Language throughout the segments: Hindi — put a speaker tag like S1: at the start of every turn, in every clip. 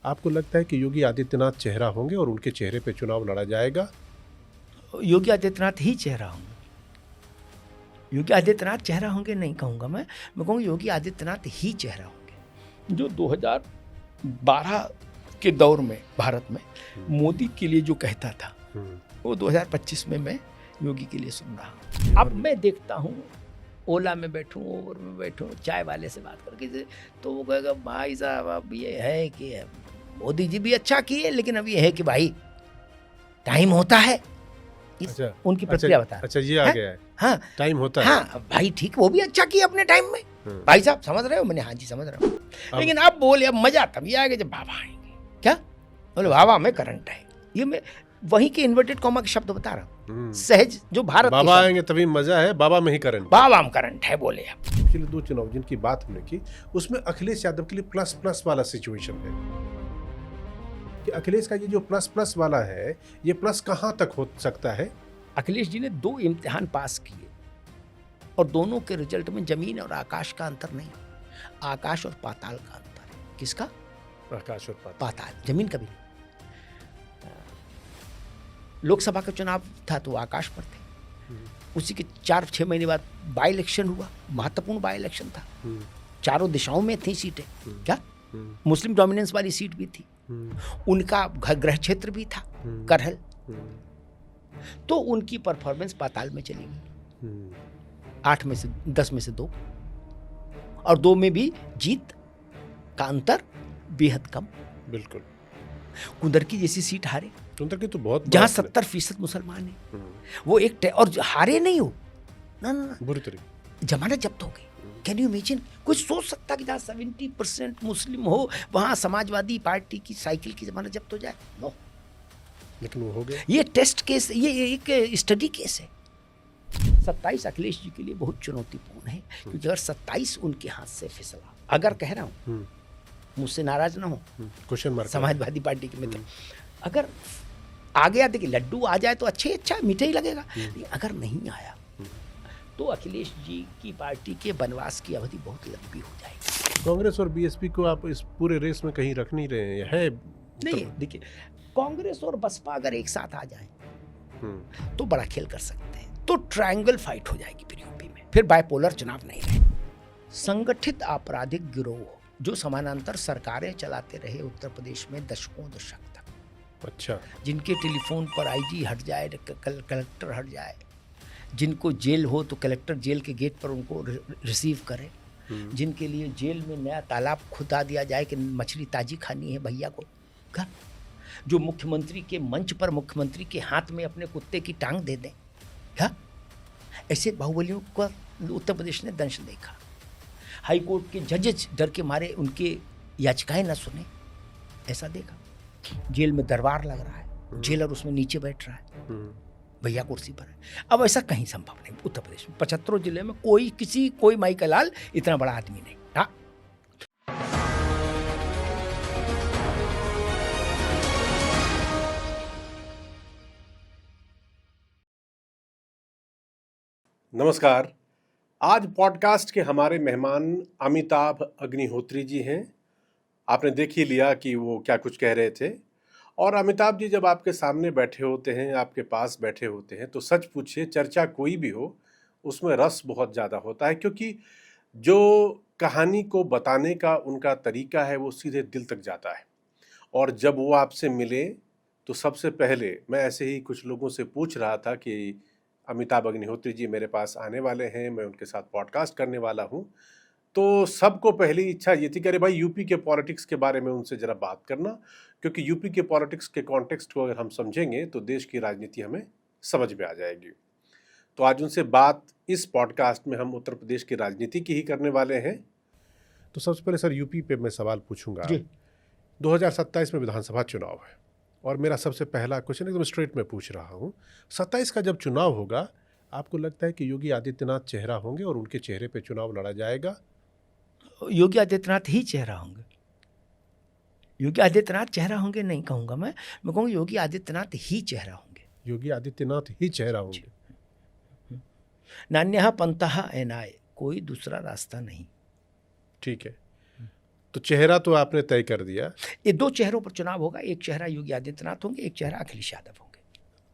S1: आपको लगता है कि योगी आदित्यनाथ चेहरा होंगे और उनके चेहरे पे चुनाव लड़ा जाएगा?
S2: योगी आदित्यनाथ ही चेहरा होंगे। योगी आदित्यनाथ चेहरा होंगे नहीं कहूँगा मैं कहूँगा योगी आदित्यनाथ ही चेहरा होंगे। जो 2012 के दौर में भारत में मोदी के लिए जो कहता था वो 2025 में मैं योगी के लिए सुन रहा हूँ। अब मैं देखता हूँ ओला में बैठूँ, ओवर में बैठूँ, चाय वाले से बात करके, तो वो कहेगा भाई साहब अब ये है कि मोदी जी भी अच्छा किए, लेकिन अब ये है कि भाई टाइम होता है।
S1: अच्छा,
S2: उनकी प्रक्रिया बता।
S1: अच्छा ये आ गया है।
S2: हाँ
S1: टाइम होता है।
S2: हाँ भाई ठीक, वो भी अच्छा किया अपने टाइम में। भाई साहब समझ रहे हो? मैंने हाँ जी समझ रहा हूँ। लेकिन अब बोले, अब मजा तभी आएगा जब बाबा आएंगे। क्या बोले? बाबा में करंट है। ये मैं वहीं के इन्वर्टेड कॉमा के शब्द बता रहा हूँ, सहज जो भारत के
S1: बाबा आएंगे तभी मजा है, बाबा में ही करंट,
S2: बाबा में करंट है बोले। अब
S1: पिछले 2 चुनाव जिनकी बात हमने की उसमें अखिलेश यादव के लिए प्लस प्लस वाला सिचुएशन है कि अखिलेश का ये जो प्लस प्लस वाला है, ये प्लस कहां तक हो सकता है?
S2: अखिलेश जी ने 2 इम्तिहान पास किए और दोनों के रिजल्ट में जमीन और आकाश का अंतर नहीं, आकाश और पाताल का अंतर है। किसका?
S1: आकाश और
S2: पाताल, जमीन कभी नहीं। लोकसभा का चुनाव था तो आकाश पर थे। उसी के 4-6 महीने बाद बाई इलेक्शन हुआ, महत्वपूर्ण बाई इलेक्शन था। चारों दिशाओं में थी सीटें। क्या मुस्लिम डोमिनेंस वाली सीट भी थी, उनका गृह क्षेत्र भी था करहल, तो उनकी परफॉर्मेंस पाताल में चली गई। 8 में से 10 में से 2, और 2 में भी जीत का अंतर बेहद कम।
S1: बिल्कुल।
S2: कुंदर की जैसी सीट हारे,
S1: कुंदर की तो बहुत,
S2: जहां 70% मुसलमान है, वो एक और हारे नहीं हो ना
S1: बुरी तरीके
S2: जमानत जब्त हो गई। Can you imagine? कोई सोच सकता कि जहाँ 70% मुस्लिम हो वहां समाजवादी पार्टी की साइकिल की जमानत जब्त हो जाए? नो,
S1: लेकिन वो हो गया।
S2: ये टेस्ट केस, ये एक स्टडी केस है। 27 अखिलेश जी के लिए बहुत चुनौतीपूर्ण है, क्योंकि अगर 27 उनके हाथ से फिसला, अगर कह रहा हूँ, मुझसे नाराज ना हो
S1: क्वेश्चन मार्क,
S2: समाजवादी पार्टी के मित्र, अगर आ गया, देखिए लड्डू आ जाए तो अच्छा मीठा ही लगेगा, लेकिन अगर नहीं आया तो अखिलेश जी की पार्टी के वनवास की अवधि बहुत लंबी हो जाएगी।
S1: कांग्रेस और बीएसपी को आप इस पूरे रेस में कहीं रख नहीं रहे हैं?
S2: नहीं, देखिए कांग्रेस और बसपा अगर एक साथ आ जाए तो बड़ा खेल कर सकते हैं, तो ट्रायंगल फाइट हो जाएगी फिर यूपी में, फिर बाइपोलर चुनाव नहीं रहे। संगठित आपराधिक गिरोह जो समानांतर सरकारें चलाते रहे उत्तर प्रदेश में दशकों दशक तक,
S1: अच्छा,
S2: जिनके टेलीफोन पर आईजी हट जाए, कलेक्टर हट जाए, जिनको जेल हो तो कलेक्टर जेल के गेट पर उनको रिसीव करे, जिनके लिए जेल में नया तालाब खुदा दिया जाए कि मछली ताजी खानी है भैया को, क्या जो मुख्यमंत्री के मंच पर मुख्यमंत्री के हाथ में अपने कुत्ते की टांग दे दें, क्या ऐसे बाहुबलियों का उत्तर प्रदेश ने दंश देखा। हाई कोर्ट के जजेस डर के मारे उनके याचिकाएं न सुने, ऐसा देखा। जेल में दरबार लग रहा है, जेलर उसमें नीचे बैठ रहा है, भैया कुर्सी पर है। अब ऐसा कहीं संभव नहीं उत्तर प्रदेश में, 75 जिले में कोई माई का लाल इतना बड़ा आदमी नहीं। हाँ,
S1: नमस्कार। आज पॉडकास्ट के हमारे मेहमान अमिताभ अग्निहोत्री जी हैं। आपने देख ही लिया कि वो क्या कुछ कह रहे थे। और अमिताभ जी जब आपके सामने बैठे होते हैं, आपके पास बैठे होते हैं, तो सच पूछिए चर्चा कोई भी हो उसमें रस बहुत ज़्यादा होता है, क्योंकि जो कहानी को बताने का उनका तरीका है वो सीधे दिल तक जाता है। और जब वो आपसे मिले तो सबसे पहले मैं ऐसे ही कुछ लोगों से पूछ रहा था कि अमिताभ अग्निहोत्री जी मेरे पास आने वाले हैं, मैं उनके साथ पॉडकास्ट करने वाला हूं, तो सबको पहली इच्छा ये थी कि अरे भाई यूपी के पॉलिटिक्स के बारे में उनसे ज़रा बात करना, क्योंकि यूपी के पॉलिटिक्स के कॉन्टेक्स्ट को अगर हम समझेंगे तो देश की राजनीति हमें समझ में आ जाएगी। तो आज उनसे बात इस पॉडकास्ट में हम उत्तर प्रदेश की राजनीति की ही करने वाले हैं। तो सबसे पहले सर यूपी पे मैं सवाल पूछूंगा। 2027 में विधानसभा चुनाव है और मेरा सबसे पहला क्वेश्चन एकदम स्ट्रेट में पूछ रहा हूँ, 27 का जब चुनाव होगा आपको लगता है कि योगी आदित्यनाथ चेहरा होंगे और उनके चेहरे पे चुनाव लड़ा जाएगा?
S2: योगी आदित्यनाथ ही चेहरा होंगे। योगी आदित्यनाथ चेहरा होंगे नहीं कहूँगा मैं कहूँगा योगी आदित्यनाथ ही चेहरा होंगे।
S1: योगी आदित्यनाथ ही चेहरा होंगे।
S2: नान्यः पंथः एनाय, कोई दूसरा रास्ता नहीं।
S1: ठीक है। तो चेहरा तो आपने तय कर दिया,
S2: ये दो चेहरों पर चुनाव होगा। एक चेहरा योगी आदित्यनाथ होंगे, एक चेहरा अखिलेश यादव होंगे।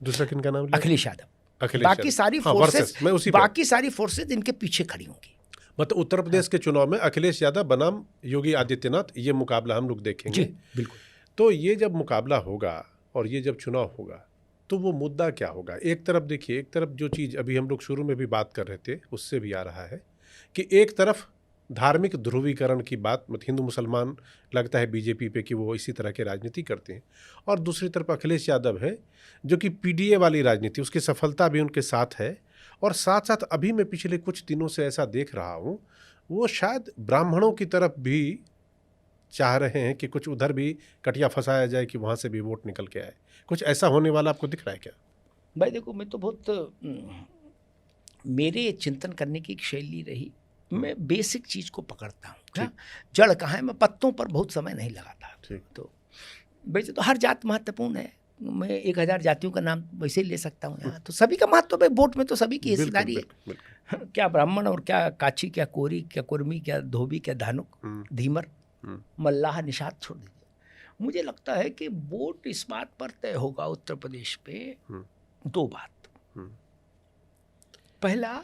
S1: दूसरा किनका नाम लिया?
S2: अखिलेश यादव।
S1: अखिलेश
S2: बाकी
S1: यादव।
S2: सारी
S1: हाँ,
S2: फोर्सेस,
S1: वर्सेस, मैं उसी पे।
S2: बाकी सारी फोर्सेस इनके पीछे खड़ी होंगी।
S1: मतलब उत्तर प्रदेश के चुनाव में अखिलेश यादव बनाम योगी आदित्यनाथ, ये मुकाबला हम लोग देखेंगे।
S2: जी बिल्कुल।
S1: तो ये जब मुकाबला होगा और ये जब चुनाव होगा तो वो मुद्दा क्या होगा? एक तरफ देखिए, एक तरफ जो चीज़ अभी हम लोग शुरू में भी बात कर रहे थे उससे भी आ रहा है कि एक तरफ धार्मिक ध्रुवीकरण की बात, मतलब हिंदू मुसलमान लगता है बीजेपी पे कि वो इसी तरह की राजनीति करते हैं, और दूसरी तरफ अखिलेश यादव है जो कि पीडीए वाली राजनीति, उसकी सफलता भी उनके साथ है। और साथ साथ अभी मैं पिछले कुछ दिनों से ऐसा देख रहा हूँ, वो शायद ब्राह्मणों की तरफ भी चाह रहे हैं कि कुछ उधर भी कटिया फंसाया जाए कि वहाँ से भी वोट निकल के आए। कुछ ऐसा होने वाला आपको दिख रहा है क्या?
S2: भाई देखो, मैं तो बहुत मेरे चिंतन करने की एक शैली रही, मैं बेसिक चीज़ को पकड़ता हूँ। क्या जड़ कहाँ है, मैं पत्तों पर बहुत समय नहीं लगाता। तो वैसे तो हर जात महत्वपूर्ण है, मैं 1000 जातियों का नाम वैसे ही ले सकता हूँ यहाँ। तो सभी का महत्व है, वोट में तो सभी की हिस्सेदारी है। क्या ब्राह्मण और क्या काची, क्या कोरी, क्या कुर्मी, क्या धोबी, क्या धानुक, धीमर, मल्लाह, निषाद छोड़ दीजिए। मुझे लगता है कि वोट इस बात पर तय होगा उत्तर प्रदेश पे, दो बात। पहला,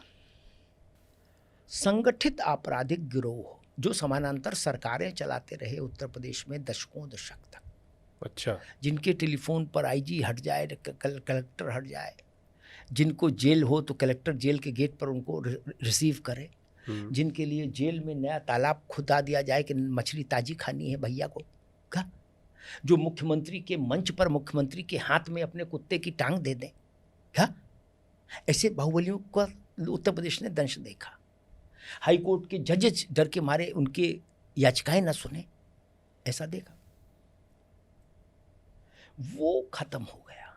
S2: संगठित आपराधिक गिरोह जो समानांतर सरकारें चलाते रहे उत्तर प्रदेश में दशकों दशक तक।
S1: अच्छा।
S2: जिनके टेलीफोन पर आईजी हट जाए, कलेक्टर हट जाए, जिनको जेल हो तो कलेक्टर जेल के गेट पर उनको रिसीव करे, जिनके लिए जेल में नया तालाब खुदा दिया जाए कि मछली ताजी खानी है भैया को, क्या जो मुख्यमंत्री के मंच पर मुख्यमंत्री के हाथ में अपने कुत्ते की टांग दे दें, क्या ऐसे बाहुबलियों का उत्तर प्रदेश ने दंश देखा। हाई कोर्ट के जजेस डर के मारे उनके याचिकाएं न सुने, ऐसा देखा। वो खत्म हो गया,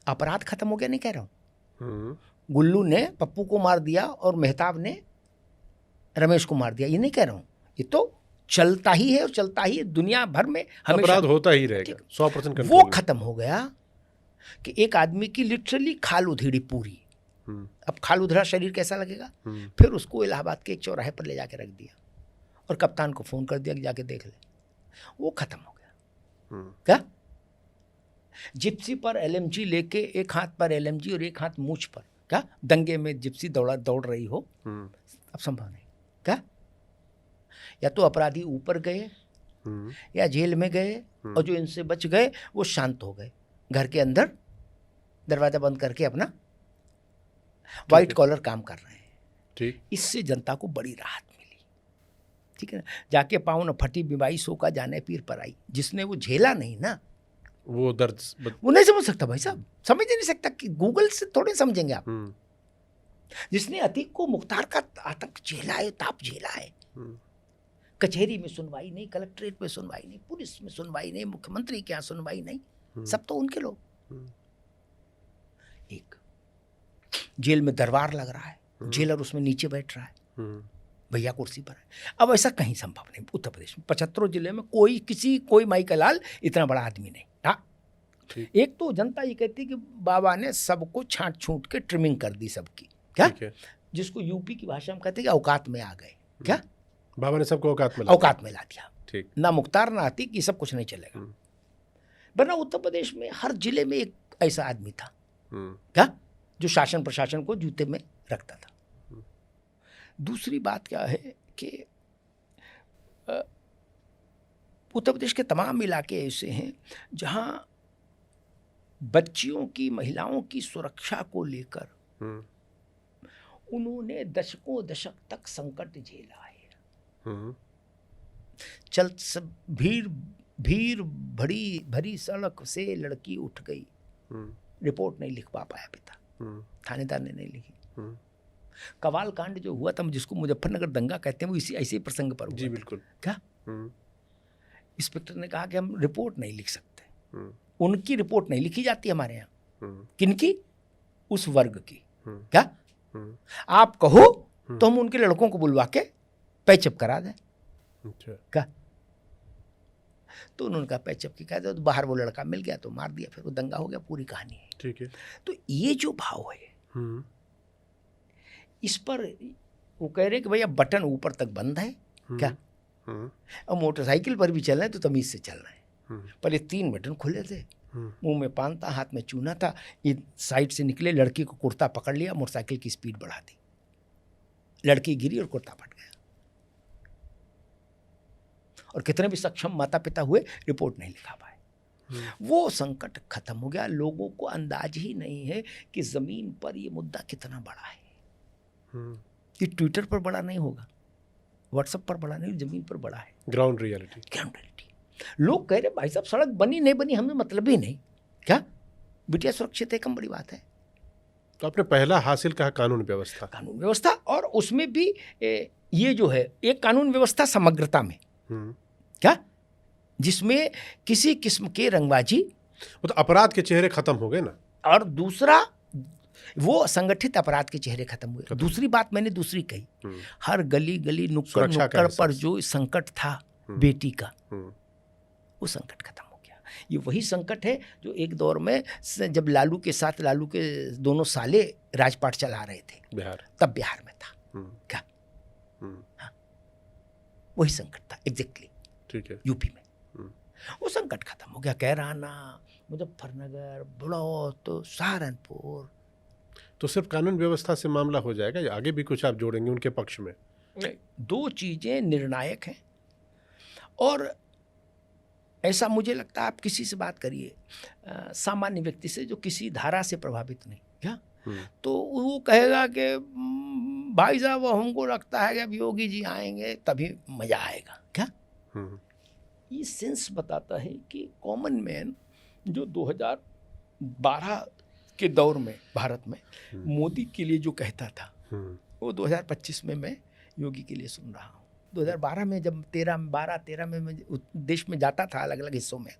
S2: अपराध खत्म हो गया नहीं कह रहा हूं। गुल्लू ने पप्पू को मार दिया और मेहताब ने रमेश को मार दिया, ये नहीं कह रहा हूं। ये तो चलता ही है और चलता ही है दुनिया भर में, हमेशा
S1: अपराध होता ही रहेगा, 100% कंट्रोल।
S2: वो खत्म हो गया कि एक आदमी की लिटरली खाल उधेड़ी पूरी। अब खाल उधड़ा शरीर कैसा लगेगा? फिर उसको इलाहाबाद के एक चौराहे पर ले जाके रख दिया और कप्तान को फोन कर दिया कि जाके देख ले। वो खत्म हो गया। क्या जिप्सी पर एलएमजी लेके, एक हाथ पर एलएमजी और एक हाथ मूछ पर, क्या दंगे में जिप्सी दौड़ रही हो, अब संभव नहीं। क्या या तो अपराधी ऊपर गए या जेल में गए, और जो इनसे बच गए वो शांत हो गए, घर के अंदर दरवाजा बंद करके अपना व्हाइट कॉलर काम कर रहे हैं।
S1: ठीक,
S2: इससे जनता को बड़ी राहत मिली। ठीक है ना, जाके पाँव न फटी बीमारी सो का जाने पीर पर आई। जिसने वो झेला नहीं ना,
S1: वो दर्द
S2: वो नहीं समझ सकता भाई साहब, समझ ही नहीं सकता कि गूगल से थोड़े समझेंगे आप। जिसने अतीक को मुख्तार का आतंक झेला है, ताप झेला है, कचहरी में सुनवाई नहीं, कलेक्ट्रेट में सुनवाई नहीं, पुलिस में सुनवाई नहीं, मुख्यमंत्री के यहाँ सुनवाई नहीं, सब तो उनके लोग। एक जेल में दरबार लग रहा है, जेलर उसमें नीचे बैठ रहा है, भैया कुर्सी पर है। अब ऐसा कहीं संभव नहीं उत्तर प्रदेश में, 75 जिले में कोई माई का लाल इतना बड़ा आदमी नहीं। हाँ, एक तो जनता ये कहती कि बाबा ने सबको छांट छूट के ट्रिमिंग कर दी सबकी, क्या जिसको यूपी की भाषा में कहते हैं कि औकात में आ गए। क्या
S1: बाबा ने सबको औकात में ला दिया। ठीक, ना
S2: मुख्तार ना अतीक, ये सब कुछ नहीं चलेगा। वरना उत्तर प्रदेश में हर जिले में एक ऐसा आदमी था, क्या जो शासन प्रशासन को जूते में रखता था। दूसरी बात क्या है कि उत्तर प्रदेश के तमाम इलाके ऐसे हैं जहां बच्चियों की, महिलाओं की सुरक्षा को लेकर उन्होंने दशकों दशक तक संकट झेला है। भीड़ भरी सड़क से लड़की उठ गई, रिपोर्ट नहीं लिख पाया पिता, थानेदार ने नहीं लिखी। कवाल कांड जो हुआ था, जिसको मुजफ्फरनगर दंगा कहते हैं, वो इसी ऐसे प्रसंग पर हुआ।
S1: जी बिल्कुल।
S2: क्या इंस्पेक्टर ने कहा कि हम रिपोर्ट नहीं लिख सकते, उनकी रिपोर्ट नहीं लिखी जाती हमारे यहाँ। किनकी? उस वर्ग की। क्या आप कहो तो हम उनके लड़कों को बुलवा के पैचअप करा दें। क्या तो उन्होंने कहा पैचअप की कहा तो बाहर वो लड़का मिल गया तो मार दिया, फिर वो दंगा हो गया, पूरी कहानी है।
S1: ठीक है।
S2: तो ये जो भाव है, इस पर वो कह रहे कि भैया बटन ऊपर तक बंद है, क्या और मोटरसाइकिल पर भी चलना है तो तमीज से चलना है। पर ये 3 बटन खुले थे, मुंह में पान था, हाथ में चूना था, ये साइड से निकले, लड़की को कुर्ता पकड़ लिया, मोटरसाइकिल की स्पीड बढ़ा दी, लड़की गिरी और कुर्ता फट गया। और कितने भी सक्षम माता पिता हुए, रिपोर्ट नहीं लिखा पाए। वो संकट खत्म हो गया। लोगों को अंदाज ही नहीं है कि जमीन पर ये मुद्दा कितना बड़ा है। ये ट्विटर पर बड़ा नहीं होगा, व्हाट्सएप पर बड़ा नहीं, जमीन पर बड़ा है।
S1: Ground reality.
S2: लोग कह रहे भाई साहब सड़क बनी नहीं बनी हमें मतलब ही नहीं, क्या बिटिया सुरक्षित है, कम बड़ी बात है।
S1: तो आपने पहला हासिल कहा कानून व्यवस्था, और उसमें भी
S2: ये जो है एक कानून व्यवस्था समग्रता में, क्या जिसमें किसी किस्म के रंगबाजी,
S1: वो तो अपराध के चेहरे खत्म हो गए ना,
S2: और दूसरा वो संगठित अपराध के चेहरे खत्म हुए। दूसरी बात मैंने दूसरी कही, हर गली गली नुक्कड़ पर जो संकट था बेटी का, वो संकट खत्म हो गया। ये वही संकट है जो एक दौर में जब लालू के दोनों साले राजपाट चला रहे थे
S1: बिहार, तब
S2: बिहार में था। क्या हाँ, वही संकट था एग्जैक्टली,
S1: ठीक है,
S2: यूपी में। वो संकट खत्म हो गया। कैराना, मुजफ्फरनगर, बड़ौत, सहारनपुर।
S1: तो सिर्फ कानून व्यवस्था से मामला हो जाएगा या आगे भी कुछ आप जोड़ेंगे उनके पक्ष में?
S2: नहीं, 2 चीजें निर्णायक हैं। और ऐसा मुझे लगता है, आप किसी से बात करिए, सामान्य व्यक्ति से जो किसी धारा से प्रभावित नहीं, क्या तो वो कहेगा कि भाई साहब हमको लगता है कि अब योगी जी आएंगे तभी मजा आएगा। क्या ये सेंस बताता है कि कॉमन मैन जो 2012 के दौर में भारत में मोदी के लिए जो कहता था, वो 2025 में मैं योगी के लिए सुन रहा हूँ। 2012 में जब 13 में मैं देश में जाता था अलग अलग हिस्सों में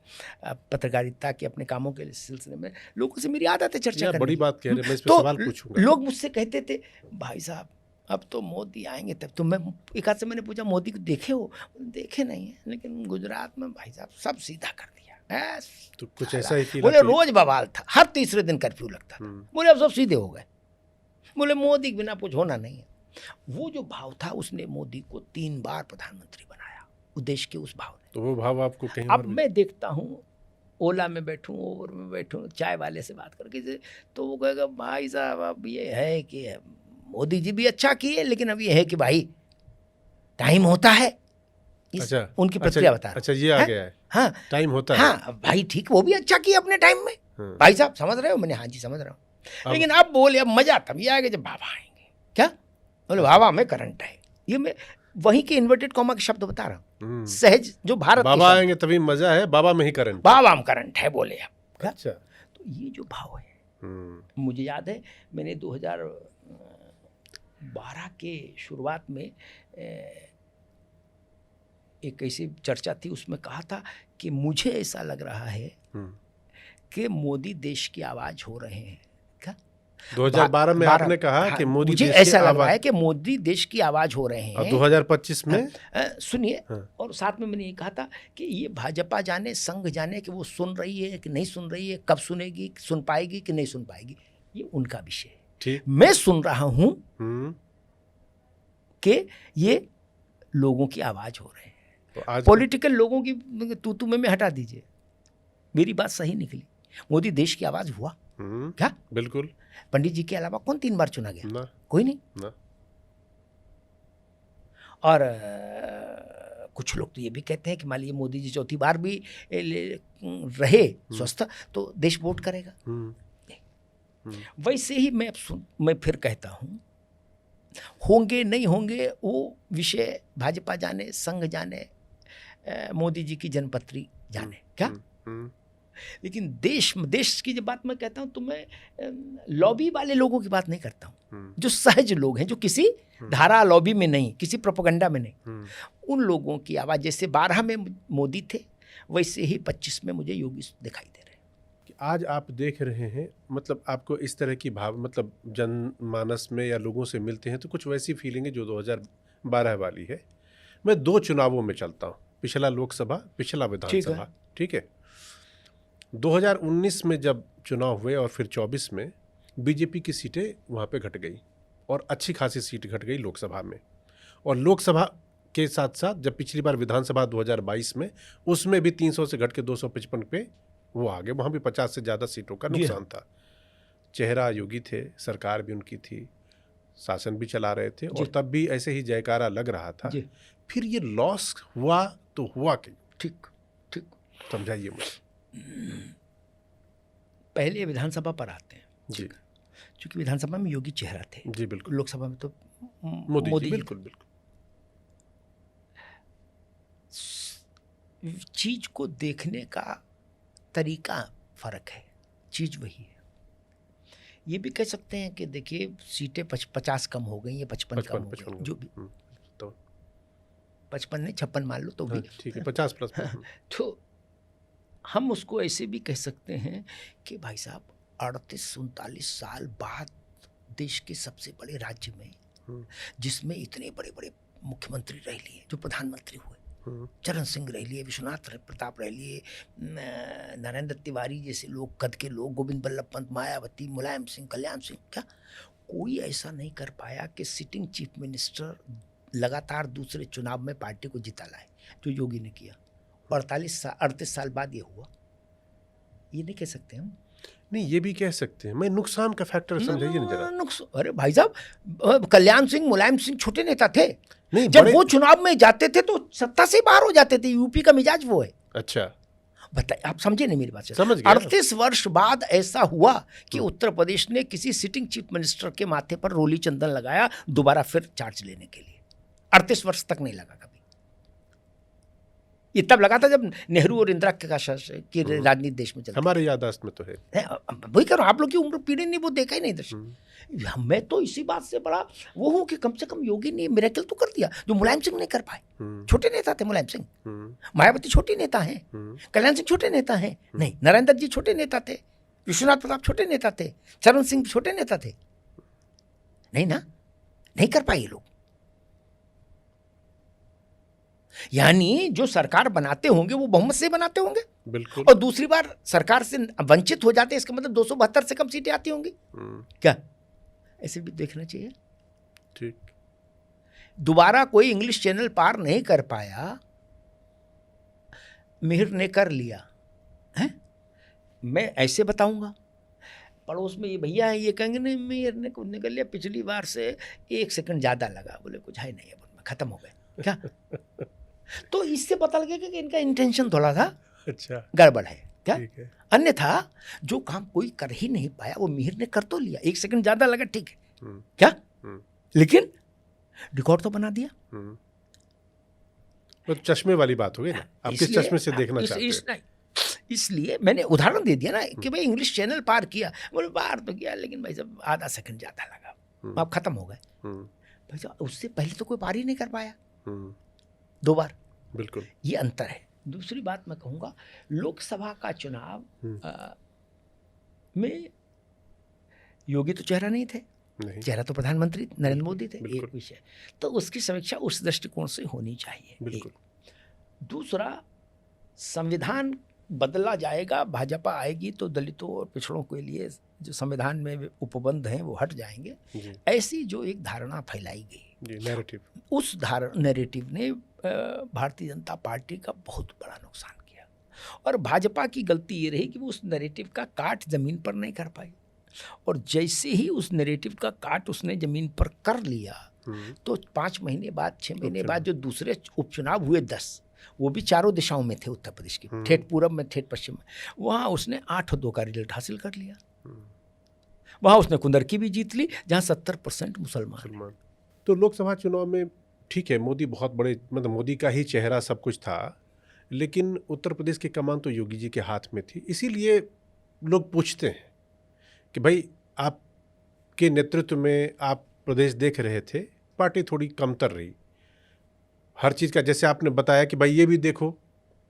S2: पत्रकारिता के अपने कामों के सिलसिले में, लोगों से मेरी आदत है चर्चा करने।
S1: बड़ी बात कह रहे हैं, मैं इस पे सवाल पूछूंगा।
S2: लोग मुझसे कहते थे भाई साहब अब तो मोदी आएंगे तब। तो मैं एक हाथ से मैंने पूछा मोदी को देखे हो? देखे नहीं है, लेकिन गुजरात में भाई साहब सब सीधा कर दिया।
S1: तो कुछ ऐसा ही
S2: बोले रोज बवाल था, हर तीसरे दिन कर्फ्यू लगता था। बोले अब सब सीधे हो गए। बोले मोदी के बिना कुछ होना नहीं है। वो जो भाव था उसने मोदी को 3 बार प्रधानमंत्री बनाया, उद्देश्य के उस भाव ने।
S1: तो वो भाव आपको कहीं
S2: अब मैं देखता हूँ ओला में बैठूं, ओवर में बैठूं, चाय वाले से बात करके, तो वो कहेगा भाई साहब अब ये है कि मोदी जी भी अच्छा किए, लेकिन अब ये है कि भाई टाइम होता है।
S1: अच्छा,
S2: उनकी प्रक्रिया बता।
S1: अच्छा ये आ गया है।
S2: हाँ
S1: टाइम होता है।
S2: हाँ भाई ठीक, वो भी अच्छा किया अपने टाइम में। भाई साहब समझ रहे हो? मैंने हाँ जी समझ रहा हूँ। लेकिन अब बोले अब मजा तभी आएगा जब बाबा आएंगे। क्या बोले? बाबा में करंट है। ये मैं वहीं के इन्वर्टेड कॉमा के शब्द बता रहा हूँ, सहज जो भारत
S1: बाबा आएंगे तभी मजा है, बाबा में ही करंट,
S2: बाबा में करंट है बोले आप।
S1: अच्छा,
S2: तो ये जो भाव है, मुझे याद है मैंने 2012 के शुरुआत में एक ऐसी चर्चा थी, उसमें कहा था कि मुझे ऐसा लग रहा है कि मोदी देश की आवाज हो रहे हैं। क्या
S1: 2012 में आपने कहा कि मोदी
S2: मुझे ऐसा लग रहा है कि मोदी देश की आवाज हो रहे हैं।
S1: और 2025 में
S2: सुनिए, और साथ में मैंने ये कहा था कि ये भाजपा जाने, संघ जाने कि वो सुन रही है कि नहीं सुन रही है, कब सुनेगी, सुन पाएगी कि नहीं सुन पाएगी, ये उनका विषय है।
S1: ठीक,
S2: मैं सुन रहा हूं कि ये लोगों की आवाज हो रहे हैं। तो पॉलिटिकल लोगों की तू में हटा दीजिए, मेरी बात सही निकली। मोदी देश की आवाज हुआ। क्या
S1: बिल्कुल।
S2: पंडित जी के अलावा कौन 3 बार चुना गया?
S1: ना,
S2: कोई नहीं
S1: ना।
S2: और कुछ लोग तो ये भी कहते हैं कि मान लीजिए मोदी जी 4थी बार भी रहे स्वस्थ तो देश वोट करेगा। वैसे ही मैं फिर कहता हूँ, होंगे नहीं होंगे वो विषय भाजपा जाने, संघ जाने, मोदी जी की जनपत्री जाने। क्या लेकिन देश की जब बात मैं कहता हूँ तो मैं लॉबी वाले लोगों की बात नहीं करता हूँ, जो सहज लोग हैं, जो किसी धारा लॉबी में नहीं, किसी प्रोपेगेंडा में नहीं, उन लोगों की आवाज़। जैसे 12 में मोदी थे, वैसे ही 25 में मुझे योगी दिखाई दे रहे हैं।
S1: आज आप देख रहे हैं, मतलब आपको इस तरह की भाव, मतलब जनमानस में या लोगों से मिलते हैं तो कुछ वैसी फीलिंग है जो 2012 वाली है। मैं 2 चुनावों में चलता हूँ, पिछला लोकसभा, पिछला विधानसभा। ठीक है। 2019 में जब चुनाव हुए और फिर 24 में बीजेपी की सीटें वहाँ पे घट गई और अच्छी खासी सीट घट गई लोकसभा में। और लोकसभा के साथ साथ जब पिछली बार विधानसभा 2022 में, उसमें भी 300 से घट के 255 पे वो आ गए, वहाँ भी 50 से ज़्यादा सीटों का नुकसान था। चेहरा योगी थे, सरकार भी उनकी थी, शासन भी चला रहे थे, और तब भी ऐसे ही जयकारा लग रहा था। फिर ये लॉस हुआ तो हुआ क्यों?
S2: ठीक ठीक
S1: समझाइए मुझे।
S2: पहले विधानसभा पर आते हैं
S1: जी,
S2: क्योंकि विधानसभा में योगी चेहरा थे।
S1: जी बिल्कुल।
S2: लोकसभा में तो
S1: मोदी जी, बिल्कुल बिल्कुल।
S2: चीज को देखने का तरीका फर्क है, चीज वही है। ये भी कह सकते हैं कि देखिए सीटें 50 कम हो गई, ये 55 कम हो गई, जो भी,
S1: तो
S2: 55 नहीं 56 मान लो तो भी
S1: ठीक है, 50 प्लस।
S2: तो हम उसको ऐसे भी कह सकते हैं कि भाई साहब 38-39 साल बाद देश के सबसे बड़े राज्य में, जिसमें इतने बड़े बड़े मुख्यमंत्री रह लिए, जो प्रधानमंत्री हुए, चरण सिंह रह लिए, विश्वनाथ प्रताप रह लिए, नरेंद्र तिवारी जैसे लोग, कद के लोग, गोविंद बल्लभ पंत, मायावती, मुलायम सिंह, कल्याण सिंह, क्या कोई ऐसा नहीं कर पाया कि सिटिंग चीफ मिनिस्टर लगातार दूसरे चुनाव में पार्टी को जिता लाए, जो योगी ने किया। 38 साल बाद ये हुआ, ये नहीं कह सकते हम।
S1: नहीं, ये भी कह सकते हैं। मैं नुकसान का फैक्टर समझाइए ना जरा।
S2: अरे भाई साहब, कल्याण सिंह, मुलायम सिंह छोटे नेता थे।
S1: नहीं,
S2: जब वो चुनाव में जाते थे तो सत्ता से बाहर हो जाते थे। यूपी का मिजाज वो है।
S1: अच्छा,
S2: बताइए, आप समझे नहीं मेरी बात से?
S1: समझ गया।
S2: 38 वर्ष बाद ऐसा हुआ कि उत्तर प्रदेश ने किसी सिटिंग चीफ मिनिस्टर के माथे पर रोली चंदन लगाया दोबारा फिर चार्ज लेने के लिए। 38 वर्ष तक नहीं लगा कभी। ये तब लगा था जब नेहरू और इंदिरा की राजनीति देश में चलती।
S1: हमारे याददाश्त में तो है।
S2: वही करो, आप लोग की उम्र पीढ़ी ने वो देखा ही नहीं दर्शन। मैं तो इसी बात से बड़ा वो हूँ कि कम से कम योगी ने मिरेकल तो कर दिया जो मुलायम सिंह नहीं कर पाए। छोटे नेता थे मुलायम सिंह, मायावती छोटी नेता हैं, कल्याण सिंह छोटे नेता हैं, नहीं नरेंद्र जी छोटे नेता थे, विश्वनाथ प्रताप छोटे नेता थे, चरण सिंह छोटे नेता थे, नहीं ना, नहीं कर पाए ये लोग। यानी जो सरकार बनाते होंगे वो बहुमत से बनाते होंगे,
S1: बिल्कुल,
S2: और दूसरी बार सरकार से वंचित हो जाते, इसका मतलब 272 से कम सीटें आती होंगी क्या? ऐसे भी देखना चाहिए।
S1: ठीक,
S2: दोबारा कोई इंग्लिश चैनल पार नहीं कर पाया, मिहिर ने कर लिया है। मैं ऐसे बताऊंगा, पड़ोस में ये भैया है, ये कहेंगे नहीं मिहिर ने खुद निकल लिया, पिछली बार से 1 सेकंड ज्यादा लगा, बोले कुछ है नहीं, अब खत्म हो गए क्या? तो इससे पता लगेगा कि इनका इंटेंशन थोड़ा सा
S1: अच्छा
S2: गड़बड़ है क्या?
S1: है।
S2: अन्यथा जो काम कोई कर ही नहीं पाया वो मिहिर ने कर तो लिया, 1 सेकंड ज्यादा लगा, ठीक है क्या, लेकिन रिकॉर्ड तो बना दिया।
S1: तो चश्मे वाली बात हो गई ना, आप किस चश्मे से देखना चाहते हैं?
S2: इसलिए मैंने उदाहरण दे दिया ना कि भाई इंग्लिश चैनल पार किया, बोले पार तो किया लेकिन भाई साहब आधा सेकंड ज्यादा लगा, अब खत्म हो गए। भाई साहब उससे पहले तो कोई पार ही नहीं कर पाया 2 बार,
S1: बिल्कुल,
S2: ये अंतर है। दूसरी बात मैं कहूँगा, लोकसभा का चुनाव में योगी तो चेहरा नहीं थे, चेहरा तो प्रधानमंत्री नरेंद्र मोदी थे, एक विषय, तो उसकी समीक्षा उस दृष्टिकोण से होनी चाहिए। एक दूसरा, संविधान बदला जाएगा, भाजपा आएगी तो दलितों और पिछड़ों के लिए जो संविधान में उपबंध हैं वो हट जाएंगे, ऐसी जो एक धारणा फैलाई गई,
S1: नैरेटिव,
S2: उस नैरेटिव ने भारतीय जनता पार्टी का बहुत बड़ा नुकसान किया। और भाजपा की गलती ये रही कि वो उस नैरेटिव का काट जमीन पर नहीं कर पाई, और जैसे ही उस नैरेटिव का काट उसने जमीन पर कर लिया तो 5 महीने बाद 6 महीने बाद जो दूसरे उपचुनाव हुए 10, वो भी चारों दिशाओं में थे, उत्तर प्रदेश की, ठेठ पूरब में, ठेठ पश्चिम में, वहाँ उसने 8-2 का रिजल्ट हासिल कर लिया। वहाँ उसने कुंदरकी भी जीत ली जहाँ 70% मुसलमान।
S1: तो लोकसभा चुनाव में ठीक है, मोदी बहुत बड़े, मतलब मोदी का ही चेहरा सब कुछ था, लेकिन उत्तर प्रदेश की कमान तो योगी जी के हाथ में थी। इसीलिए लोग पूछते हैं कि भाई आपके नेतृत्व में आप प्रदेश देख रहे थे, पार्टी थोड़ी कमतर रही हर चीज़ का, जैसे आपने बताया कि भाई ये भी देखो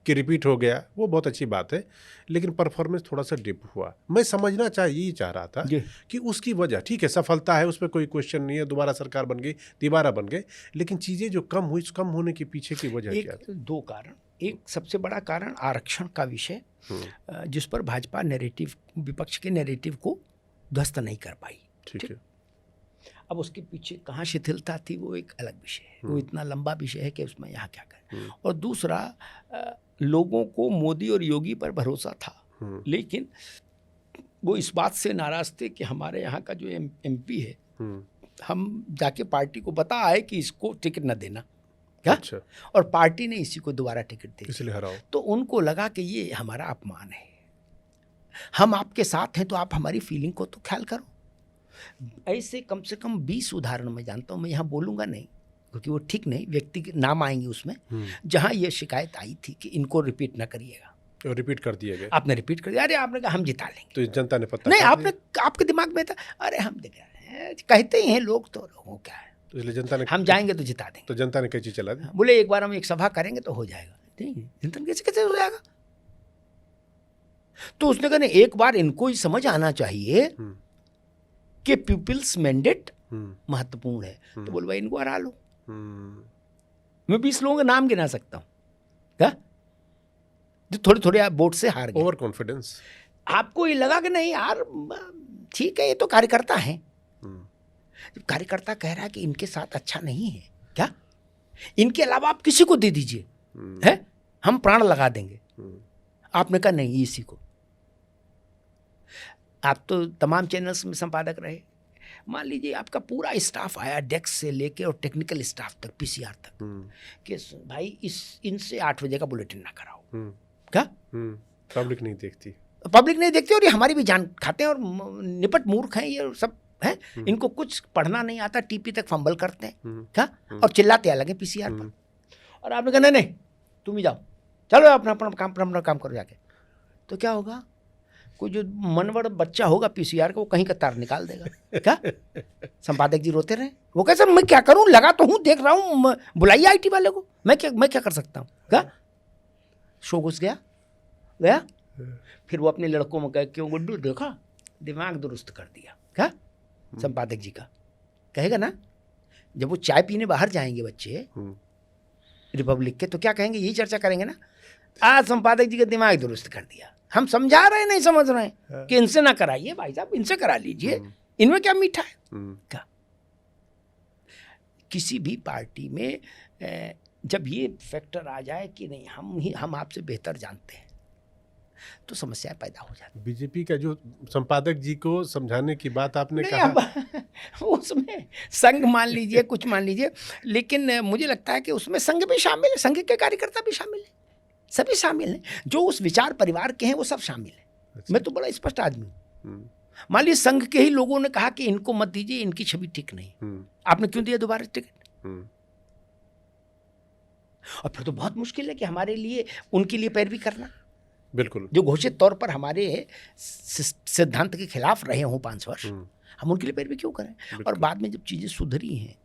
S1: कि रिपीट हो गया, वो बहुत अच्छी बात है, लेकिन परफॉर्मेंस थोड़ा सा डिप हुआ। मैं समझना चाह रहा था कि उसकी वजह, ठीक है सफलता है, उस पर कोई क्वेश्चन नहीं है, दोबारा सरकार बन गई, तिबारा बन गए, लेकिन चीज़ें जो कम हुई, कम होने के पीछे की वजह क्या थी?
S2: 2 कारण। एक सबसे बड़ा कारण आरक्षण का विषय, जिस पर भाजपा नैरेटिव, विपक्ष के नैरेटिव को ध्वस्त नहीं कर पाई।
S1: ठीक है।
S2: अब उसके पीछे कहाँ शिथिलता थी वो एक अलग विषय है, वो इतना लंबा विषय है कि उसमें यहाँ क्या करें। और दूसरा, लोगों को मोदी और योगी पर भरोसा था, लेकिन वो इस बात से नाराज थे कि हमारे यहाँ का जो एमपी है, हम जाके पार्टी को बताया कि इसको टिकट न देना, क्या?
S1: अच्छा।
S2: और पार्टी ने इसी को दोबारा टिकट दे
S1: इसलिए हराओ।
S2: तो उनको लगा कि ये हमारा अपमान है, हम आपके साथ हैं तो आप हमारी फीलिंग को तो ख्याल करो। ऐसे कम से कम 20 उदाहरण मैं जानता हूँ, मैं यहाँ बोलूँगा नहीं क्योंकि वो ठीक नहीं, व्यक्ति के नाम आएंगे उसमें, जहाँ ये शिकायत आई थी कि इनको रिपीट ना करिएगा।
S1: और रिपीट कर दिए गए।
S2: आपने रिपीट कर दिया, अरे आपने कहा हम जिता लेंगे,
S1: तो जनता ने पता
S2: नहीं, आपने आपके दिमाग में था अरे हम कहते ही हैं लोग, तो लोगों क्या है,
S1: तो इसलिए जनता ने,
S2: हम जाएंगे तो जिता देंगे।
S1: तो जनता ने कैसी चला दी।
S2: बोले एक बार हम एक सभा करेंगे तो हो जाएगा, नहीं जनता ने कैसे कैसे हो जाएगा। तो उसने कहा नहीं, एक बार इनको ही समझ आना चाहिए कि पीपल्स मैंडेट महत्वपूर्ण है। तो बोल भाई इनको हरा लो। मैं 20 लोगों के नाम गिना सकता हूं क्या, जो थोड़े थोड़े आप वोट से हार गए।
S1: Over confidence.
S2: आपको ये लगा कि नहीं यार ठीक है, ये तो कार्यकर्ता हैं। जब कार्यकर्ता कह रहा है कि इनके साथ अच्छा नहीं है क्या, इनके अलावा आप किसी को दे दीजिए, है हम प्राण लगा देंगे। आपने कहा नहीं, इसी को। आप तो तमाम चैनल्स में संपादक रहे, मान लीजिए आपका पूरा स्टाफ आया डेस्क से लेके और टेक्निकल स्टाफ तक, पीसीआर तक, कि भाई इनसे 8 बजे का बुलेटिन ना कराओ, क्या?
S1: पब्लिक नहीं देखती,
S2: पब्लिक नहीं देखती, और ये हमारी भी जान खाते हैं और निपट मूर्ख हैं ये सब, है इनको कुछ पढ़ना नहीं आता, टीपी तक फंबल करते हैं क्या, और चिल्लाते अलग है पीसीआर पर। और आपने कहा नहीं तुम ही जाओ, चलो अपना अपना काम करो जाके। तो क्या होगा, कोई जो मनवड़ बच्चा होगा पीसीआर का, वो कहीं का तार निकाल देगा क्या। संपादक जी रोते रहे, वो कैसे, मैं क्या करूं, लगा तो हूं, देख रहा हूं, बुलाइए आईटी वाले को, मैं क्या कर सकता हूं क्या। शो घुस गया। फिर वो अपने लड़कों में कहे क्यों गुड्डू, देखा दिमाग दुरुस्त कर दिया क्या संपादक जी का, कहेगा ना। जब वो चाय पीने बाहर जाएंगे बच्चे रिपब्लिक के, तो क्या कहेंगे, यही चर्चा करेंगे ना, आज संपादक जी का दिमाग दुरुस्त कर दिया। हम समझा रहे नहीं समझ रहे हैं कि इनसे ना कराइए भाई साहब, इनसे करा लीजिए, इनमें क्या मीठा है क्या। किसी भी पार्टी में जब ये फैक्टर आ जाए कि नहीं हम आपसे बेहतर जानते हैं, तो समस्या पैदा हो जाती है।
S1: बीजेपी का जो संपादक जी को समझाने की बात आपने कहा,
S2: उसमें संघ मान लीजिए, कुछ मान लीजिए, लेकिन मुझे लगता है कि उसमें संघ भी शामिल है, संघ के कार्यकर्ता भी शामिल है, सभी शामिल हैं, जो उस विचार परिवार के हैं वो सब शामिल हैं। अच्छा। मैं तो बड़ा स्पष्ट आदमी हूँ। मान लीजिए संघ के ही लोगों ने कहा कि इनको मत दीजिए, इनकी छवि ठीक नहीं, आपने क्यों दिया दोबारा टिकट। और फिर तो बहुत मुश्किल है कि हमारे लिए उनके लिए पैरवी करना,
S1: बिल्कुल, जो
S2: घोषित तौर पर हमारे सिद्धांत के खिलाफ रहे हों 5 वर्ष, हम उनके लिए पैरवी क्यों करें। और बाद में जब चीजें सुधरी हैं,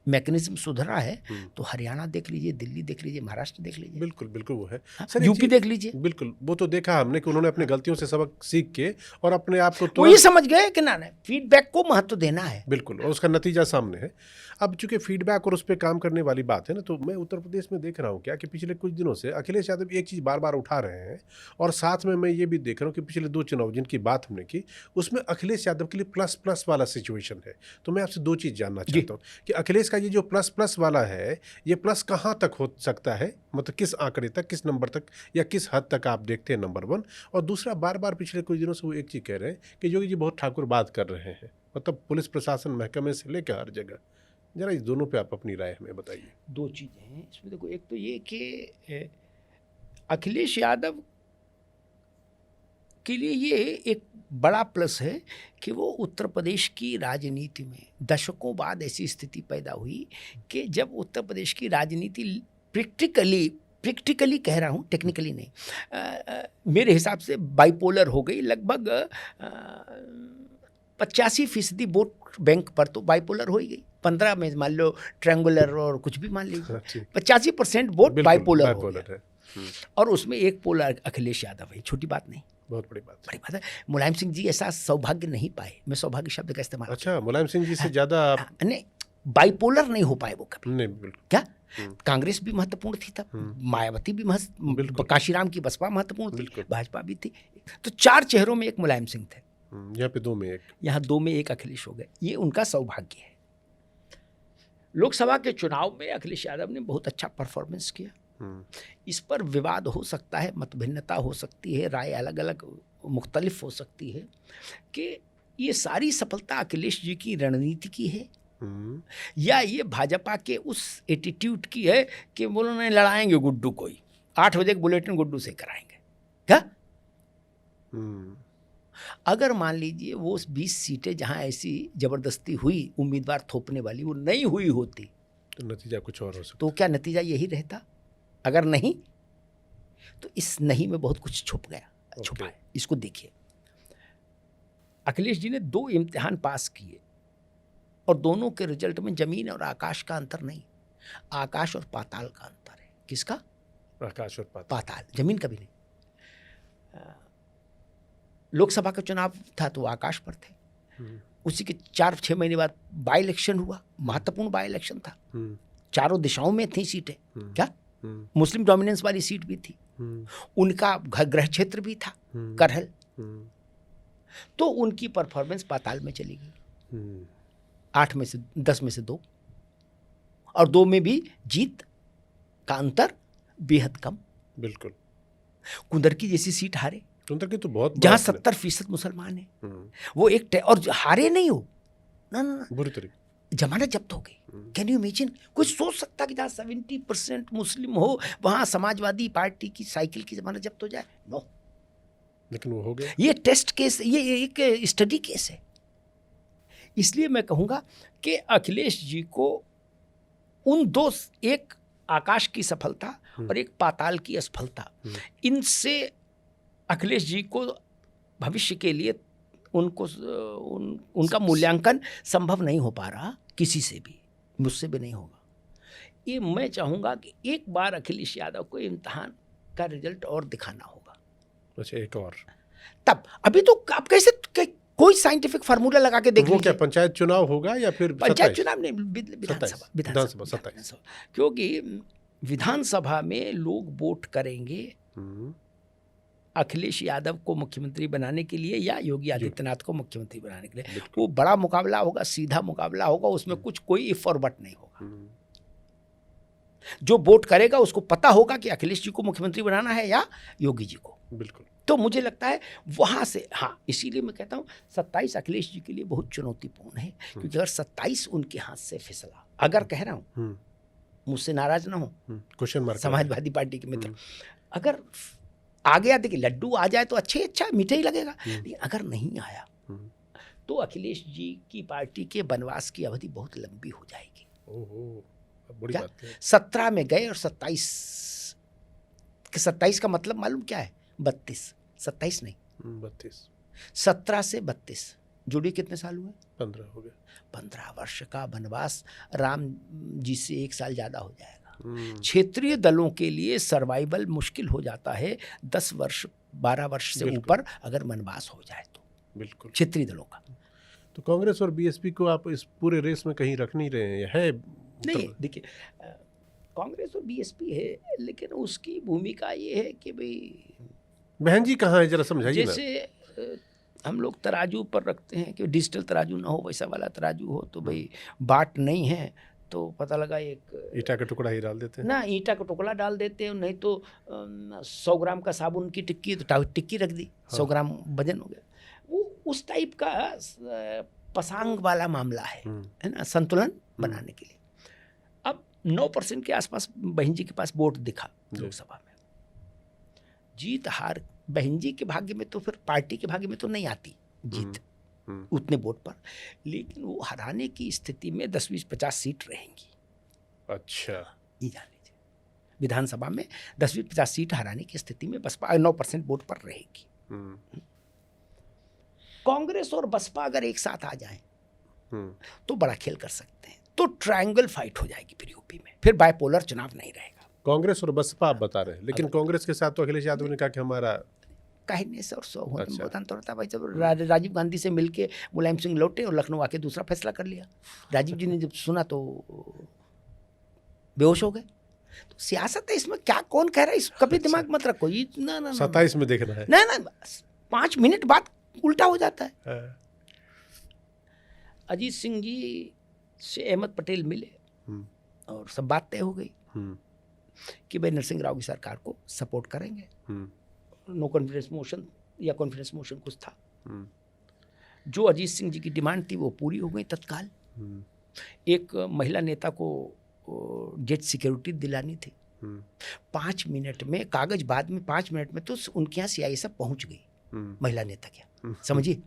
S2: मैकेनिज्म सुधरा है, तो हरियाणा देख लीजिए, दिल्ली देख लीजिए, महाराष्ट्र देख लीजिए,
S1: बिल्कुल वो है,
S2: यूपी देख लीजिए,
S1: बिल्कुल वो तो देखा हमने कि उन्होंने अपनी गलतियों से सबक सीख के और अपने आप को
S2: तो ये समझ गए कि ना फीडबैक को महत्व देना है,
S1: बिल्कुल, और उसका नतीजा सामने है। अब चूंकि फीडबैक और उस पर काम करने वाली बात है ना, तो मैं उत्तर प्रदेश में देख रहा हूँ क्या कि पिछले कुछ दिनों से अखिलेश यादव एक चीज़ बार बार उठा रहे हैं, और साथ में मैं ये भी देख रहा हूँ कि पिछले 2 चुनाव जिनकी बात हमने की, उसमें अखिलेश यादव के लिए प्लस प्लस वाला सिचुएशन है। तो मैं आपसे 2 चीज़ जानना चाहता हूँ कि अखिलेश का ये जो प्लस प्लस वाला है, ये प्लस कहाँ तक हो सकता है, मतलब किस आंकड़े तक, किस नंबर तक, या किस हद तक आप देखते हैं, नंबर 1। और दूसरा, बार बार पिछले कुछ दिनों से वो एक चीज़ कह रहे हैं कि योगी जी बहुत ठाकुर बात कर रहे हैं, मतलब पुलिस प्रशासन महकमे से लेकर हर जगह। जरा इस दोनों पे आप अपनी राय हमें बताइए।
S2: 2 चीज़ें हैं इसमें। देखो, एक तो ये कि अखिलेश यादव के लिए ये एक बड़ा प्लस है कि वो उत्तर प्रदेश की राजनीति में दशकों बाद ऐसी स्थिति पैदा हुई कि जब उत्तर प्रदेश की राजनीति प्रैक्टिकली कह रहा हूँ, टेक्निकली नहीं, मेरे हिसाब से बाइपोलर हो गई। लगभग 85% वोट बैंक पर तो बाइपोलर हो ही गई, 15 में मान लो ट्रायंगुलर और कुछ भी मान लीजिए, 85% वोट बाइपोलर हो गया। और उसमें एक पोल अखिलेश यादव है, छोटी बात नहीं,
S1: बहुत बड़ी बात
S2: है। मुलायम सिंह जी ऐसा सौभाग्य नहीं पाए, मैं सौभाग्य शब्द का इस्तेमाल,
S1: अच्छा, मुलायम सिंह जी से ज्यादा
S2: नहीं, बाइपोलर नहीं हो पाए वो कभी,
S1: नहीं, बिल्कुल।
S2: क्या कांग्रेस भी महत्वपूर्ण थी तब, मायावती भी काशीराम की बसपा महत्वपूर्ण थी, भाजपा भी थी, तो 4 चेहरों में एक मुलायम सिंह थे।
S1: यहाँ पे 2 में 1।
S2: यहाँ 2 में 1 अखिलेश हो गए, ये उनका सौभाग्य है। लोकसभा के चुनाव में अखिलेश यादव ने बहुत अच्छा परफॉर्मेंस किया। इस पर विवाद हो सकता है, मतभिन्नता हो सकती है, राय अलग अलग मुख्तलिफ हो सकती है कि ये सारी सफलता अखिलेश जी की रणनीति की है या ये भाजपा के उस एटीट्यूड की है कि बोलो नहीं लड़ाएंगे गुड्डू कोई 8 बजे के बुलेटिन गुड्डू से कराएंगे क्या। अगर मान लीजिए वो 20 सीटें जहां ऐसी जबरदस्ती हुई उम्मीदवार थोपने वाली वो नहीं हुई होती
S1: तो नतीजा कुछ और हो सकता।
S2: तो क्या नतीजा यही रहता? अगर नहीं तो इस नहीं में बहुत कुछ छुपा है। इसको देखिए, अखिलेश जी ने 2 इम्तिहान पास किए और दोनों के रिजल्ट में जमीन और आकाश का अंतर नहीं, आकाश और पाताल का अंतर है। किसका?
S1: आकाश और
S2: पाताल, जमीन का भी नहीं। लोकसभा का चुनाव था तो आकाश पर थे, उसी के 4-6 महीने बाद बाई इलेक्शन हुआ, महत्वपूर्ण बाई इलेक्शन था, चारों दिशाओं में थी सीटें, क्या मुस्लिम डोमिनेंस वाली सीट भी थी, उनका गृह क्षेत्र भी था करहल, तो उनकी परफॉर्मेंस पाताल में चली गई। 8 में से 10 में से 2 और 2 में भी जीत का अंतर बेहद कम।
S1: बिल्कुल।
S2: कुंदर की जैसी सीट हारे,
S1: कुंदर की तो बहुत
S2: जहां 70% मुसलमान है, वो एक और हारे नहीं हो ना
S1: बुरी तरीके
S2: जमानत जब्त हो गई। Can you imagine? कोई सोच सकता कि जहाँ 70% मुस्लिम हो वहां समाजवादी पार्टी की साइकिल की जमानत जब्त हो जाए? नो,
S1: लेकिन वो हो गया।
S2: ये टेस्ट केस, ये एक स्टडी केस है। इसलिए मैं कहूंगा कि अखिलेश जी को उन 2, एक आकाश की सफलता और एक पाताल की असफलता, इनसे अखिलेश जी को भविष्य के लिए उनका मूल्यांकन संभव नहीं हो पा रहा, किसी से भी, मुझसे भी नहीं होगा। ये मैं चाहूंगा कि एक बार अखिलेश यादव को इम्तिहान का रिजल्ट और दिखाना होगा।
S1: अच्छा, एक और
S2: तब अभी तो आप कैसे कोई साइंटिफिक फार्मूला लगा के देख लीजिए।
S1: वो क्या पंचायत चुनाव होगा या फिर
S2: पंचायत चुनाव नहीं, विधानसभा
S1: 27?
S2: क्योंकि विधानसभा में लोग वोट करेंगे अखिलेश यादव को मुख्यमंत्री बनाने के लिए या योगी आदित्यनाथ को मुख्यमंत्री बनाने के लिए। वो बड़ा मुकाबला होगा, सीधा मुकाबला होगा, उसमें कुछ कोई इफ और बट नहीं होगा। जो वोट करेगा उसको पता होगा कि अखिलेश जी को मुख्यमंत्री बनाना है या योगी जी को।
S1: बिल्कुल।
S2: तो मुझे लगता है वहां से, हाँ, इसीलिए मैं कहता हूं 27 अखिलेश जी के लिए बहुत चुनौतीपूर्ण है, क्योंकि अगर 27 उनके हाथ से फिसला, अगर कह रहा हूं, मुझसे नाराज ना हो
S1: क्वेश्चन मार्क,
S2: समाजवादी पार्टी के मित्र, अगर आ गया, देखिए लड्डू आ जाए तो अच्छा मीठा ही लगेगा, लेकिन अगर नहीं आया तो अखिलेश जी की पार्टी के वनवास की अवधि बहुत लंबी हो जाएगी।
S1: ओहो, बड़ी बात है।
S2: 17 में गए और 27 का मतलब मालूम क्या है? 32, 27 नहीं,
S1: 32,
S2: 17 से 32 जुड़ी कितने साल हुए?
S1: 15 हो गए।
S2: 15 वर्ष का वनवास राम जी से 1 साल ज्यादा हो जाएगा। क्षेत्रीय दलों के लिए सर्वाइवल मुश्किल हो जाता है 10 वर्ष 12 वर्ष से ऊपर अगर वनवास हो जाए तो।
S1: बिल्कुल।
S2: क्षेत्रीय दलों का
S1: तो कांग्रेस और बीएसपी को आप इस पूरे रेस में कहीं रख नहीं रहे हैं? है
S2: नहीं, देखिए कांग्रेस और बीएसपी है, लेकिन उसकी भूमिका ये है कि भाई
S1: बहन जी कहाँ है, जरा समझाइए।
S2: जैसे हम लोग तराजू पर रखते हैं कि डिजिटल तराजू ना हो, वैसा वाला तराजू हो, तो भाई बाट नहीं है तो पता लगा एक
S1: ईटा का टुकड़ा ही डाल देते हैं
S2: ना, ईटा का टुकड़ा डाल देते हैं, नहीं तो 100 ग्राम का साबुन की टिक्की तो टिक्की रख दी, 100 ग्राम वजन हो गया। वो उस टाइप का पसांग वाला मामला है ना, संतुलन बनाने के लिए। अब 9% के आसपास बहन जी के पास वोट दिखा लोकसभा में, जीत हार बहन जी के भाग्य में, तो फिर पार्टी के भाग्य में तो नहीं आती जीत उतने वोट पर, लेकिन वो हराने की स्थिति में 10, 20, 50 सीट रहेंगी।
S1: अच्छा,
S2: ये जान लीजिए, विधानसभा में 10, 20, 50 सीट हराने की स्थिति में बसपा 9% वोट पर रहेगी। कांग्रेस और बसपा अगर एक साथ आ जाएं तो बड़ा खेल कर सकते हैं, तो ट्रायंगल फाइट हो जाएगी फिर यूपी में, फिर बायपोलर चुनाव नहीं रहेगा।
S1: कांग्रेस और बसपा आप बता रहे हैं, लेकिन कांग्रेस के साथ तो अखिलेश यादव ने कहा कि हमारा
S2: कहने से और सौ होने में बहुत अंतर होता है भाई। जब राजीव गांधी से मिलके मुलायम सिंह लौटे और लखनऊ आके दूसरा फैसला कर लिया, राजीव जी ने जब सुना तो बेहोश हो गए। तो सियासत है इसमें, क्या कौन कह रहा है, इस कभी दिमाग मत रखो, इतना
S1: 27 में देखना है
S2: ना 5 मिनट बाद उल्टा हो जाता है।
S1: हाँ।
S2: अजीत सिंह जी से अहमद पटेल मिले और सब बात तय हो गई कि भाई नरसिंह राव की सरकार को सपोर्ट करेंगे। नो कॉन्फिडेंस मोशन या कॉन्फिडेंस मोशन कुछ था। जो अजीत सिंह जी की डिमांड थी वो पूरी हो गई तत्काल। एक महिला नेता को जेट सिक्योरिटी दिलानी थी। 5 मिनट में, कागज बाद में 5 मिनट में तो उनके यहाँ सीआईए सब पहुंच गई महिला नेता के यहाँ, समझिए।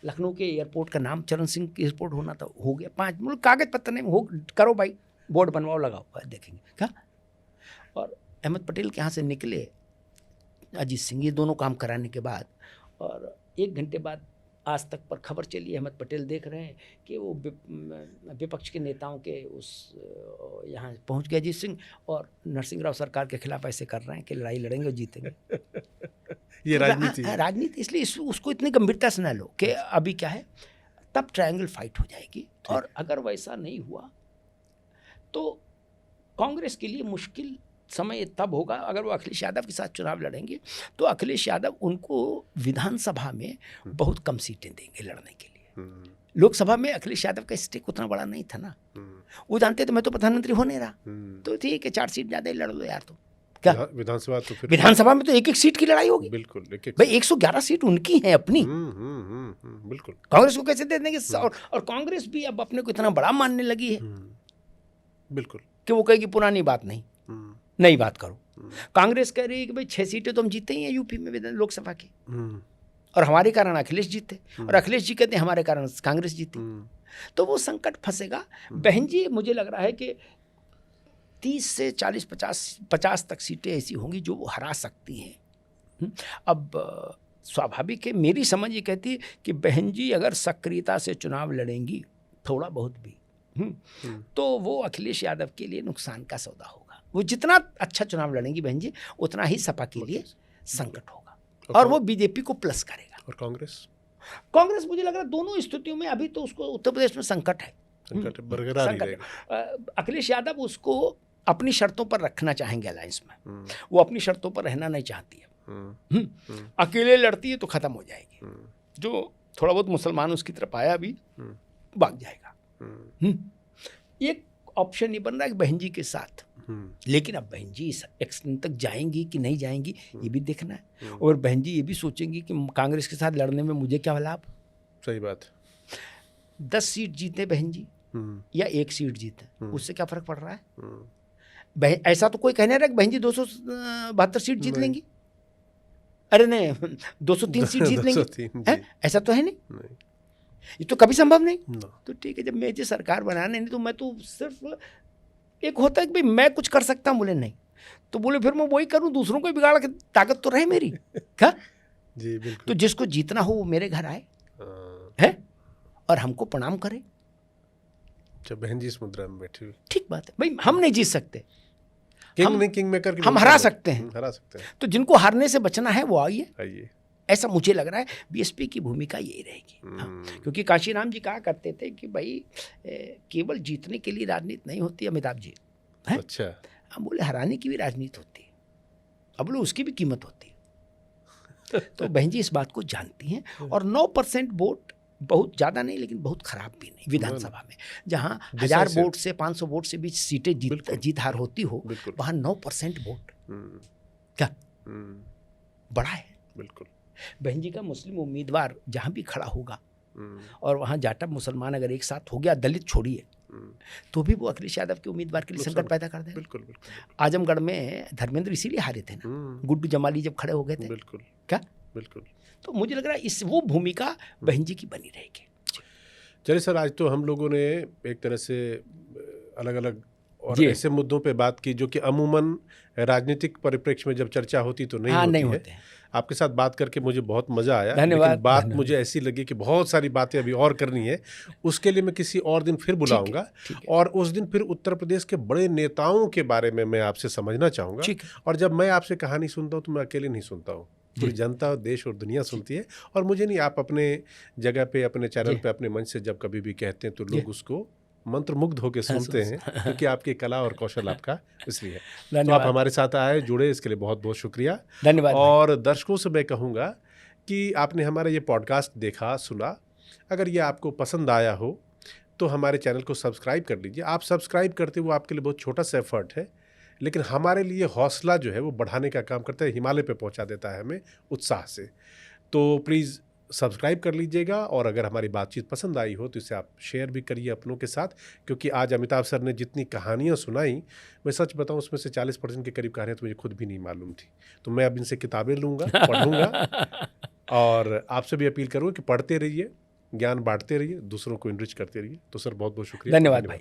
S2: लखनऊ के एयरपोर्ट का नाम चरण सिंह एयरपोर्ट होना था, हो गया 5 मिनट, कागज पत्र नहीं हो, करो भाई, बोर्ड बनवाओ, लगाओ, देखेंगे क्या। और अहमद पटेल के यहाँ से निकले अजीत सिंह, ये दोनों काम कराने के बाद, और 1 घंटे बाद आज तक पर खबर चली, अहमद पटेल देख रहे हैं कि वो विपक्ष के नेताओं के उस यहाँ पहुँच गए अजीत सिंह, और नरसिंह राव सरकार के खिलाफ ऐसे कर रहे हैं कि लड़ाई लड़ेंगे और जीतेंगे।
S1: ये राजनीति है।
S2: राजनीति, इसलिए उसको इतनी गंभीरता से ना लो कि अभी क्या है, तब ट्रायंगल फाइट हो जाएगी। और अगर वैसा नहीं हुआ तो कांग्रेस के लिए मुश्किल समय तब होगा अगर वो अखिलेश यादव के साथ चुनाव लड़ेंगे, तो अखिलेश यादव उनको विधानसभा में बहुत कम सीटें देंगे लड़ने के लिए। लोकसभा में अखिलेश यादव का स्टेक उतना बड़ा नहीं था ना, वो जानते थे मैं तो प्रधानमंत्री हो नहीं रहा, तो ठीक है 4 सीट ज्यादा ही लड़ लो यार। तो क्या
S1: विधानसभा, तो फिर
S2: विधानसभा में तो 1-1 सीट की लड़ाई होगी।
S1: बिल्कुल,
S2: भाई 111 सीट उनकी है अपनी।
S1: बिल्कुल,
S2: कांग्रेस को कैसे दे देंगे? और कांग्रेस भी अब अपने को इतना बड़ा मानने लगी है
S1: बिल्कुल
S2: कि वो कहेगी पुरानी बात नहीं, नई बात करो। कांग्रेस कह रही है कि भाई 6 सीटें तो हम जीते ही हैं यूपी में लोकसभा की, और हमारे कारण अखिलेश जीते, और अखिलेश जी कहते हैं हमारे कारण कांग्रेस जीती। तो वो संकट फंसेगा। बहन जी, मुझे लग रहा है कि 30 से 40-50 तक सीटें ऐसी होंगी जो वो हरा सकती हैं। अब स्वाभाविक है, मेरी समझ ये कहती है कि बहन जी अगर सक्रियता से चुनाव लड़ेंगी थोड़ा बहुत भी, तो वो अखिलेश यादव के लिए नुकसान का सौदा होगा। वो जितना अच्छा चुनाव लड़ेंगी बहन जी, उतना ही सपा के लिए संकट होगा, और वो बीजेपी को प्लस करेगा।
S1: और कांग्रेस
S2: मुझे लग रहा है दोनों स्थितियों में अभी तो उसको उत्तर प्रदेश में संकट है,
S1: बरकरार ही रहेगा।
S2: अखिलेश यादव उसको अपनी शर्तों पर रखना चाहेंगे अलायंस में, वो अपनी शर्तों पर रहना नहीं चाहती है। अकेले लड़ती है तो खत्म हो जाएगी, जो थोड़ा बहुत मुसलमान उसकी तरफ आया भी भाग जाएगा। एक ऑप्शन ये बन रहा है कि बहन जी के साथ, लेकिन अब बहन जी इस एक्सटेंट तक जाएंगी कि नहीं जाएंगी ये भी देखना है, और बहन जी ये भी सोचेंगी कि कांग्रेस के साथ लड़ने में मुझे क्या लाभ।
S1: सही बात।
S2: 10 सीट जीते बहन जी या 1 सीट जीते, उससे क्या फर्क पड़ रहा है? ऐसा तो कोई कहने रहा कि बहन जी 272 सीट जीत लेंगी, अरे नहीं 203 सीट जीत लेंगी, ऐसा तो है नहीं, ये तो कभी संभव नहीं। तो ठीक है, जब मुझे सरकार बनाने नहीं, तो मैं तो सिर्फ एक होता है कि भाई मैं कुछ कर सकता हूँ, बोले नहीं तो बोले फिर मैं वही करूँ, दूसरों को बिगाड़ के ताकत तो रहे मेरी। क्या
S1: जी बिल्कुल।
S2: तो जिसको जीतना हो वो मेरे घर आए है और हमको प्रणाम करे।
S1: जब बहन जी इस मुद्रा में बैठी हुई,
S2: ठीक बात है भाई, हम नहीं जीत सकते,
S1: किंग मेकर
S2: हम हरा सकते हैं,
S1: हरा सकते हैं।
S2: तो जिनको हारने से बचना है वो आइए। ऐसा मुझे लग रहा है बीएसपी की भूमिका यही रहेगी। क्योंकि काशीराम जी कहा करते थे कि भाई केवल जीतने के लिए राजनीति नहीं होती अमिताभ जी, है?
S1: अच्छा।
S2: हम बोले हराने की भी राजनीति होती है, अब बोले उसकी भी कीमत होती है। तो बहन जी इस बात को जानती हैं, और 9% वोट बहुत ज़्यादा नहीं लेकिन बहुत खराब भी नहीं। विधानसभा में जहाँ 1000 वोट से 500 वोट से बीच सीटें जीत हार होती हो, वहाँ 9% वोट क्या बड़ा है।
S1: बिल्कुल।
S2: बहन जी का मुस्लिम उम्मीदवार जहाँ भी खड़ा होगा, और वहाँ जाटव मुसलमान अगर एक साथ हो गया, दलित छोड़िए, तो भी वो अखिलेश यादव के उम्मीदवार के लिए संकट पैदा कर देगा।
S1: बिल्कुल।
S2: आजमगढ़ में धर्मेंद्र इसीलिए हारे थे ना, गुड्डू जमाली जब खड़े हो गए थे।
S1: बिल्कुल।
S2: क्या
S1: बिल्कुल।
S2: तो मुझे लग रहा है वो भूमिका बहन जी की बनी रहेगी।
S1: चलिए सर, आज तो हम लोगों ने एक तरह से अलग अलग और ऐसे मुद्दों पे बात की जो कि अमूमन राजनीतिक परिप्रेक्ष्य में जब चर्चा होती तो नहीं होती है। आपके साथ बात करके मुझे बहुत मजा आया, लेकिन बात मुझे ऐसी लगी कि बहुत सारी बातें अभी और करनी है। उसके लिए मैं किसी और दिन फिर बुलाऊंगा, और उस दिन फिर उत्तर प्रदेश के बड़े नेताओं के बारे में मैं आपसे समझना चाहूँगा। और जब मैं आपसे कहानी सुनता हूँ तो मैं अकेले नहीं सुनता हूँ, पूरी जनता, देश और दुनिया सुनती है। और मुझे नहीं, आप अपने जगह पे, अपने चैनल पे, अपने मंच से जब कभी भी कहते हैं तो लोग उसको मंत्रमुग्ध होकर सुनते हैं, क्योंकि आपकी कला और कौशल आपका इसलिए तो आप हमारे साथ आए, जुड़े, इसके लिए बहुत बहुत शुक्रिया।
S2: धन्यवाद।
S1: और दर्शकों से मैं कहूँगा कि आपने हमारा ये पॉडकास्ट देखा, सुना। अगर ये आपको पसंद आया हो तो हमारे चैनल को सब्सक्राइब कर लीजिए। आप सब्सक्राइब करते वो आपके लिए बहुत छोटा सा एफर्ट है, लेकिन हमारे लिए हौसला जो है वो बढ़ाने का काम करता है, हिमालय पे पहुंचा देता है हमें उत्साह से। तो प्लीज़ सब्सक्राइब कर लीजिएगा, और अगर हमारी बातचीत पसंद आई हो तो इसे आप शेयर भी करिए अपनों के साथ, क्योंकि आज अमिताभ सर ने जितनी कहानियाँ सुनाई, मैं सच बताऊं उसमें से 40% के करीब कहानियाँ तो मुझे खुद भी नहीं मालूम थी। तो मैं अब इनसे किताबें लूँगा, पढ़ूंगा, और आपसे भी अपील करूँगा कि पढ़ते रहिए, ज्ञान बांटते रहिए, दूसरों को इनरिच करते रहिए। तो सर बहुत बहुत शुक्रिया।
S2: धन्यवाद भाई।